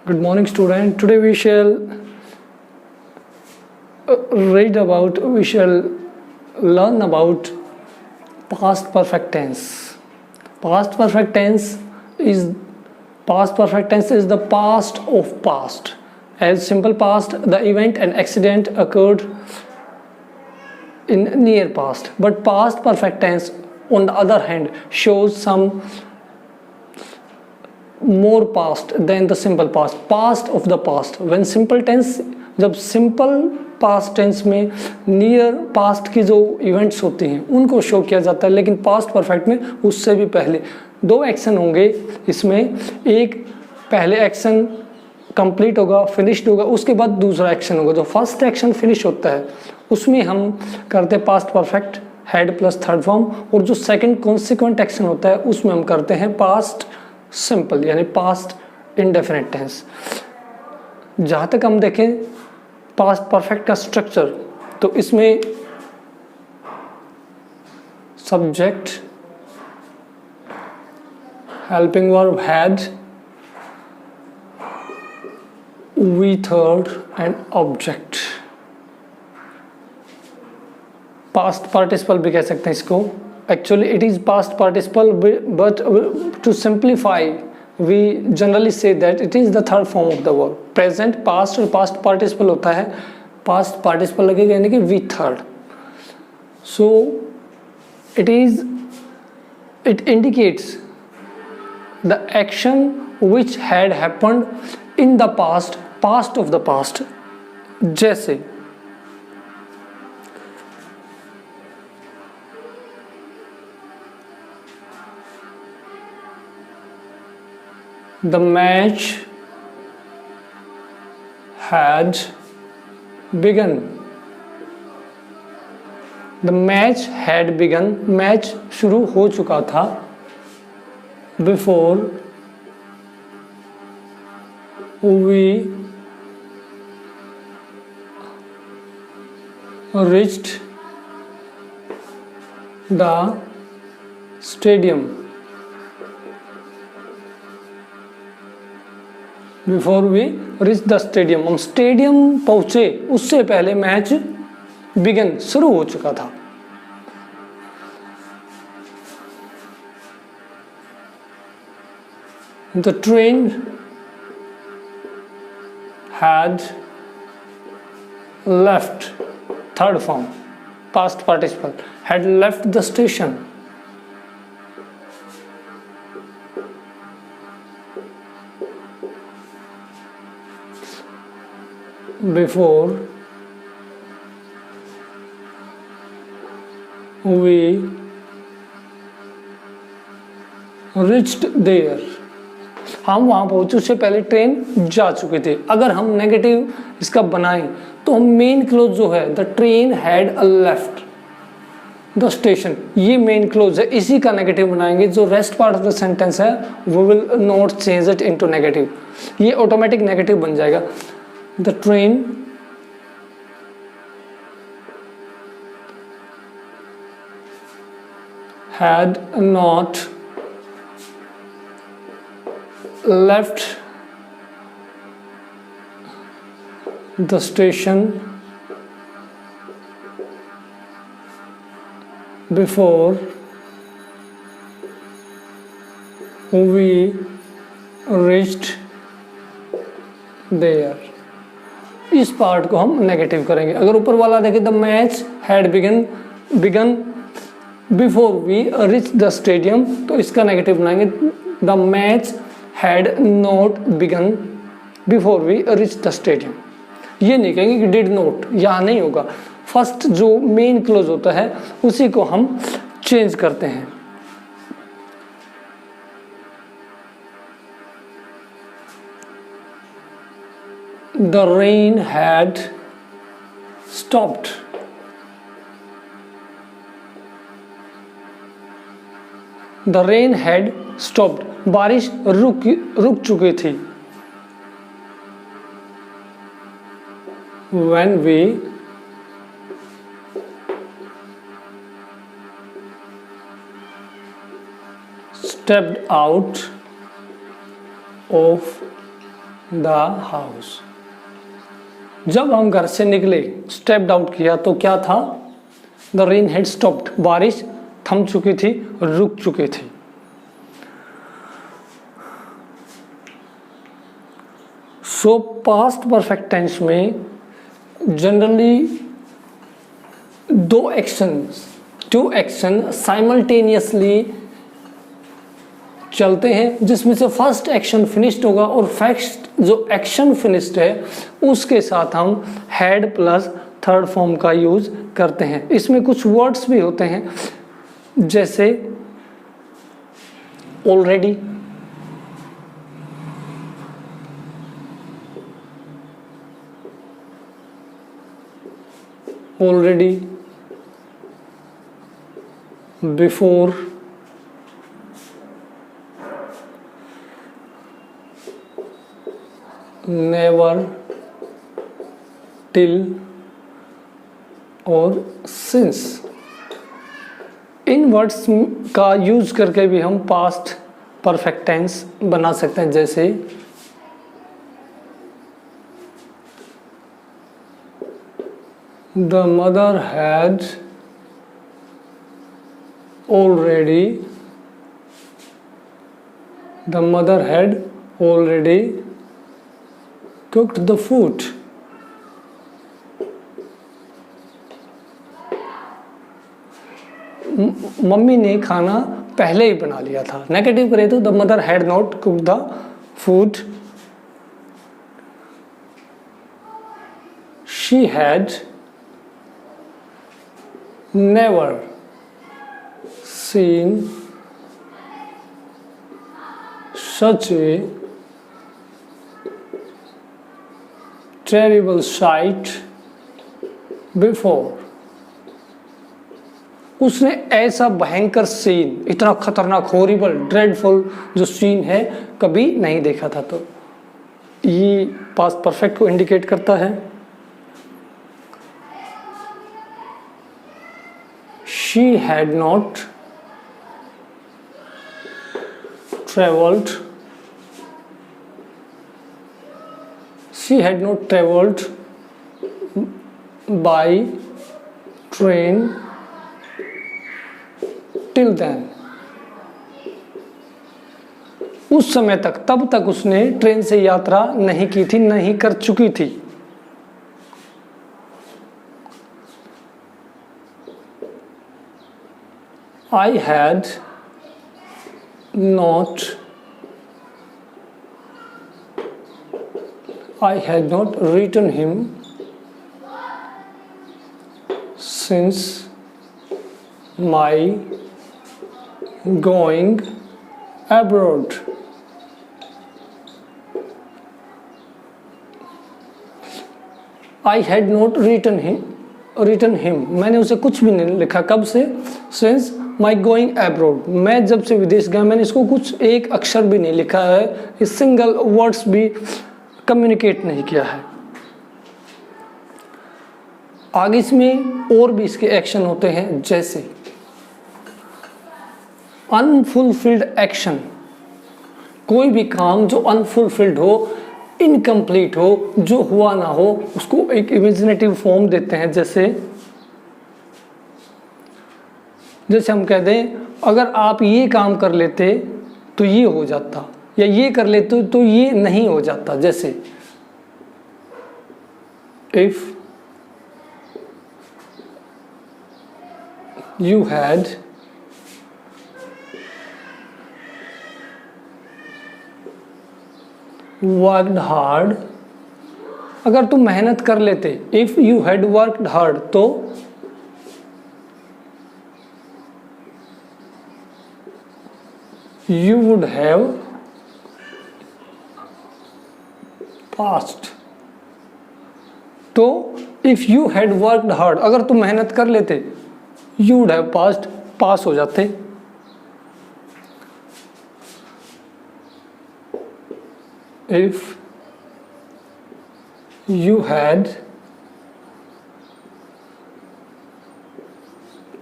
Good morning, student. Today we shall we shall learn about past perfect tense. Past perfect tense is the past of past. As simple past, the event and accident occurred in near past. But past perfect tense, on the other hand, shows some more past than the simple past of the past. When simple tense, जब simple past tense में near past की जो events होते हैं उनको show किया जाता है, लेकिन पास्ट परफेक्ट में उससे भी पहले दो एक्शन होंगे। इसमें एक पहले एक्शन कंप्लीट होगा, फिनिश्ड होगा, उसके बाद दूसरा एक्शन होगा। जो फर्स्ट एक्शन फिनिश होता है उसमें हम करते हैं past perfect head plus third form, और जो सेकंड कॉन्सिक्वेंट एक्शन होता है उसमें हम करते हैं पास्ट सिंपल यानी पास्ट इंडेफिनिट टेंस। जहाँ तक हम देखें पास्ट परफेक्ट का स्ट्रक्चर, तो इसमें subject, helping verb had, V third and object. Past participle भी कह सकते हैं इसको। Actually it is past participle, but to simplify we generally say that it is the third form of the verb. Present, past और past participle होता है, past participle लगेगा यानी कि we third. So it indicates the action which had happened in the past of the past. जैसे the match had begun. The match had begun. मैच शुरू हो चुका था। Before we reached the stadium. Before we reach the stadium, हम stadium पहुंचे उससे पहले मैच बिगन शुरू हो चुका था। The train had left, third form past participle, had left the station. Before we reached there, हम वहाँ पहुँचे उससे पहले ट्रेन जा चुकी थी। अगर हम नेगेटिव इसका बनाएं तो हम मेन क्लोज जो है the train had left the station, ये मेन क्लोज है, इसी का नेगेटिव बनाएंगे। जो rest part of the sentence है वो will not change it into negative, ये ऑटोमेटिक नेगेटिव बन जाएगा। The train had not left the station before we reached there. इस पार्ट को हम नेगेटिव करेंगे। अगर ऊपर वाला देखें the match had begun before we reach the stadium, तो इसका नेगेटिव बनाएंगे the match had not begun before we reach the stadium. ये नहीं कहेंगे कि डिड नॉट, यहाँ नहीं होगा। फर्स्ट जो मेन क्लोज होता है उसी को हम चेंज करते हैं। The rain had stopped. The rain had stopped. बारिश रुक चुकी थी। When we stepped out of the house. जब हम घर से निकले, स्टेप्ड आउट किया, तो क्या था? द रेन हैड स्टॉप्ड, बारिश थम चुकी थी, रुक चुकी थी। सो पास्ट परफेक्ट टेंस में जनरली टू एक्शन साइमल्टेनियसली चलते हैं, जिसमें से फर्स्ट एक्शन फिनिश्ड होगा और फर्स्ट जो एक्शन फिनिश्ड है उसके साथ हम हैड प्लस थर्ड फॉर्म का यूज करते हैं। इसमें कुछ वर्ड्स भी होते हैं जैसे ऑलरेडी, बिफोर, नेवर, टिल और सिंस। इन वर्ड्स का यूज करके भी हम पास्ट परफेक्ट टेंस बना सकते हैं, जैसे the mother had already cooked the food. Mummy ने खाना पहले ही बना लिया था। नेगेटिव करे तो the mother had not cooked the food, she had never seen such a terrible sight before. उसने ऐसा भयंकर सीन, इतना खतरनाक, हॉरिबल, ड्रेडफुल जो सीन है कभी नहीं देखा था। तो ये पास्ट परफेक्ट को इंडिकेट करता है। She had not traveled by train till then. उस समय तक, तब तक उसने ट्रेन से यात्रा नहीं की थी, नहीं कर चुकी थी। I had not written him since my going abroad. I had not written him, मैंने उसे कुछ भी नहीं लिखा। कब से? Since my going abroad, मैं जब से विदेश गया मैंने इसको कुछ एक अक्षर भी नहीं लिखा है, इस सिंगल वर्ड्स भी कम्युनिकेट नहीं किया है। आगे इसमें और भी इसके एक्शन होते हैं, जैसे अनफुलफिल्ड एक्शन। कोई भी काम जो अनफुलफिल्ड हो, इनकम्प्लीट हो, जो हुआ ना हो, उसको एक इमेजिनेटिव फॉर्म देते हैं। जैसे हम कह दें, अगर आप ये काम कर लेते तो ये हो जाता, या ये कर लेते तो ये नहीं हो जाता। जैसे if you had worked hard, अगर तुम मेहनत कर लेते, if you had worked hard, तो you would have passed। तो if you had worked hard, अगर तुम मेहनत कर लेते, you would have passed, पास हो जाते। if you had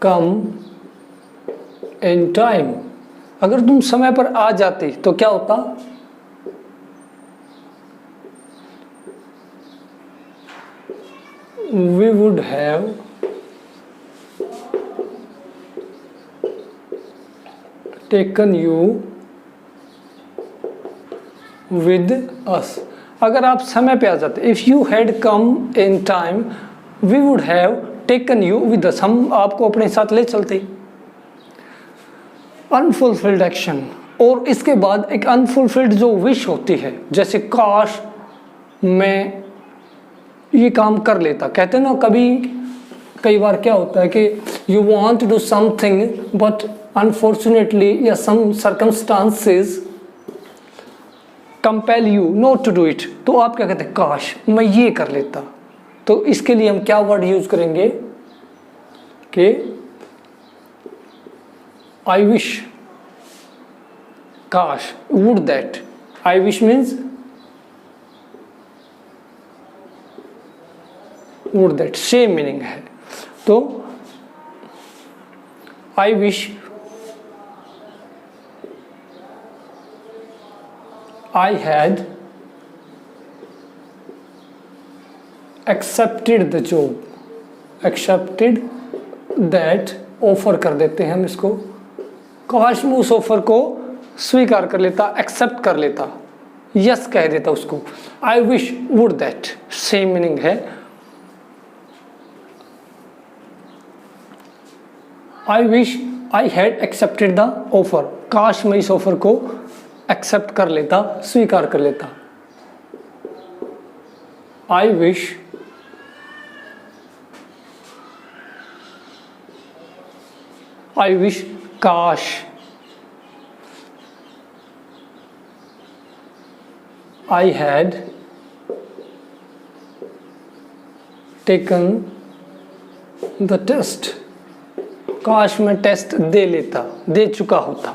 come in time, अगर तुम समय पर आ जाते तो क्या होता? we would have taken you with us। अगर आप समय पे आ जाते, if you had come in time we would have taken you with us, हम आपको अपने साथ ले चलते। अनफुलफिल्ड एक्शन, और इसके बाद एक अनफुलफिल्ड जो विश होती है, जैसे काश मैं ये काम कर लेता। कहते हैं ना, कई बार क्या होता है कि you want to do something but unfortunately या some circumstances compel you not to do it, तो आप क्या कहते हैं, काश मैं ये कर लेता। तो इसके लिए हम क्या वर्ड यूज करेंगे कि आई विश, काश, would that. I wish means would that, same meaning है। तो आई wish I had accepted the job. Accepted that, offer कर देते हैं हम इसको, काश मैं उस ऑफर को स्वीकार कर लेता, एक्सेप्ट कर लेता, यस कह देता उसको। I wish would that, same meaning है। I wish I had accepted the offer, काश मैं इस ऑफर को एक्सेप्ट कर लेता, स्वीकार कर लेता। आई विश काश I had taken the test, काश मैं टेस्ट दे लेता, दे चुका होता।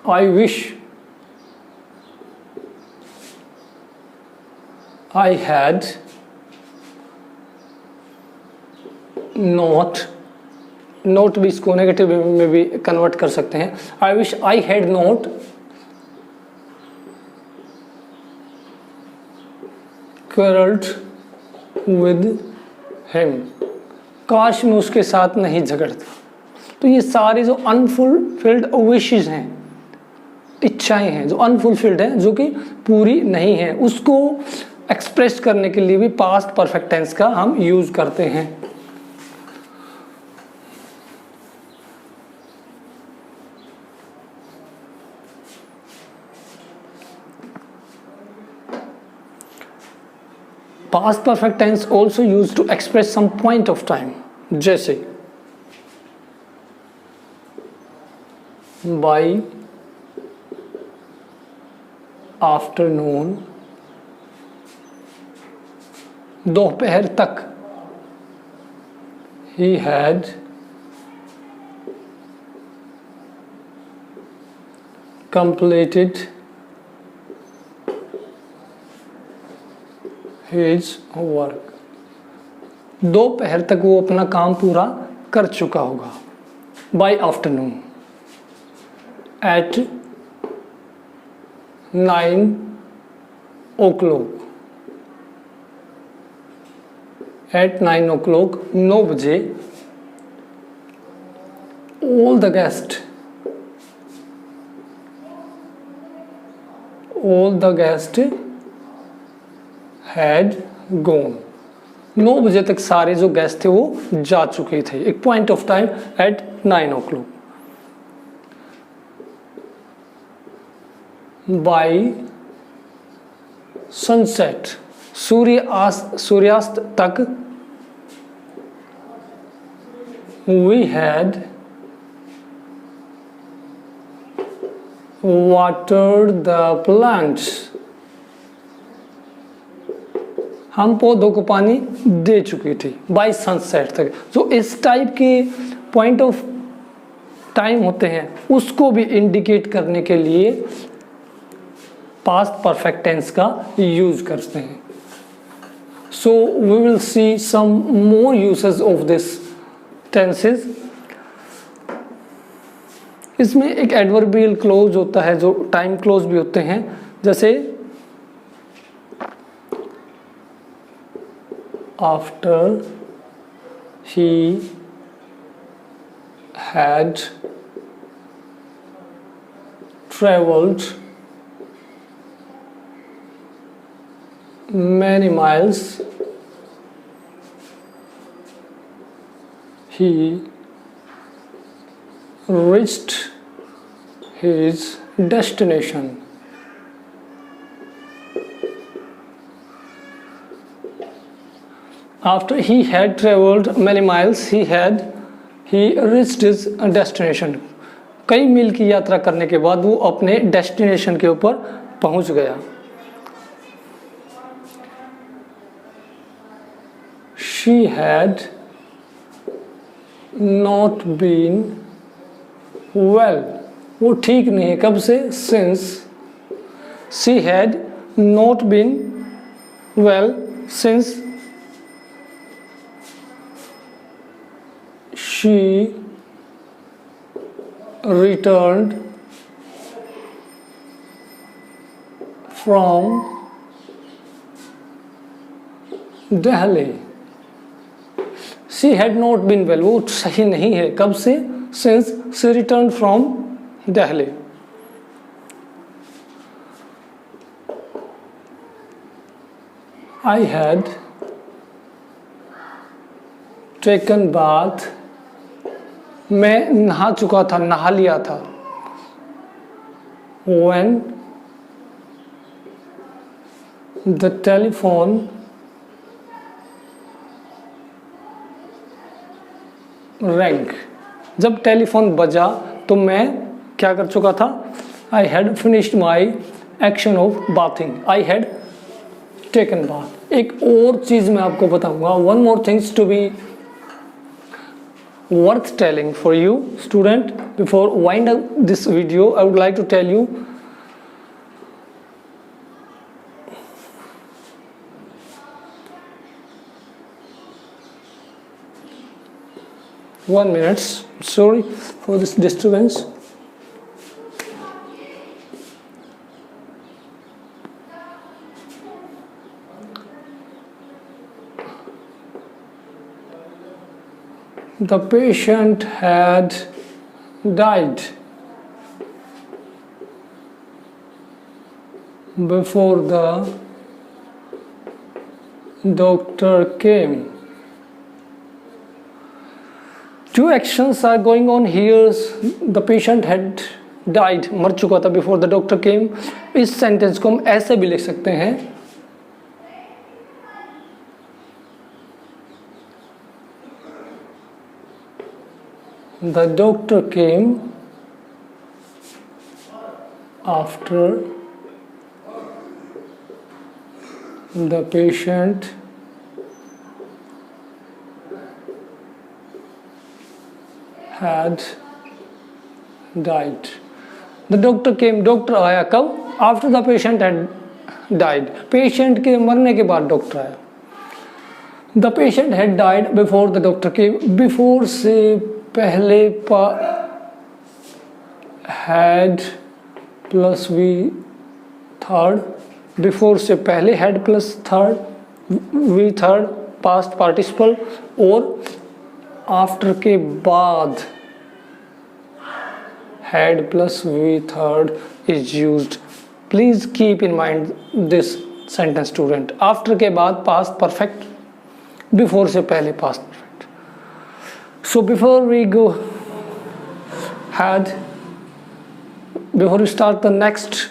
I wish I had not, note भी इसको नेगेटिव में भी कन्वर्ट कर सकते हैं। I wish I had not quarreled with him, काश मैं उसके साथ नहीं झगड़ता। तो ये सारे जो अनफुलफिल्ड विशेस हैं, इच्छाएं हैं जो अनफुलफिल्ड हैं, जो कि पूरी नहीं है, उसको एक्सप्रेस करने के लिए भी पास्ट परफेक्ट टेंस का हम यूज करते हैं। Past perfect tense also use to express some point of time, जैसे बाय आफ्टरनून, दोपहर तक, he had completed his work, दोपहर तक वो अपना काम पूरा कर चुका होगा। by afternoon, at 9 o'clock, at 9 o'clock, 9 बजे, all the guests had gone, 9 बजे तक सारे जो गेस्ट थे वो जा चुके थे। एक point of time at 9 o'clock। By sunset, सूर्यास्त तक, we had watered the plants, हम पौधों को पानी दे चुकी थी। बाय सनसेट तक, जो इस टाइप के पॉइंट ऑफ टाइम होते हैं उसको भी इंडिकेट करने के लिए पास्ट परफेक्ट टेंस का यूज करते हैं। So we will see some more uses of this tenses. इसमें एक एडवर्बियल क्लोज होता है जो टाइम क्लोज भी होते हैं, जैसे after he had travelled many miles, he reached his destination. After he had traveled many miles, he reached his destination. कई मील की यात्रा करने के बाद वो अपने डेस्टिनेशन के ऊपर पहुंच गया. She had not been well. वो ठीक नहीं है. कब से? Since she had not been well since she returned from Delhi. She had not been well. वो सही नहीं है. कब से? Since she returned from Delhi. I had taken bath. मैं नहा चुका था, नहा लिया था. When the telephone rang. जब टेलीफोन बजा तो मैं क्या कर चुका था? I had finished my action of bathing. I had taken bath. एक और चीज़ मैं आपको बताऊंगा. One more things to be worth telling for you student. Before wind up this video I would like to tell you one minute, sorry for this disturbance. The patient had died before the doctor came. Two actions are going on here. The patient had died, मर चुका था, before the doctor came. इस sentence को हम ऐसे भी लिख सकते हैं. The doctor came after the patient had died. The doctor came. Doctor आया कब? After the patient had died. Patient के मरने के बाद डॉक्टर आया. The patient had died before the doctor came. Before से पहले had plus we third. Before से पहले had plus third we third past participle. और आफ्टर के बाद had plus we third is used. Please keep in mind this sentence student. After के बाद past perfect, before से पहले past perfect. So before we go ahead, before we start the next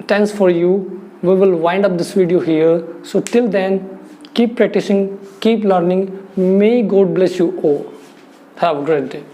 tense for you, we will wind up this video here. So till then, keep practicing, keep learning. May God bless you all. Have a great day.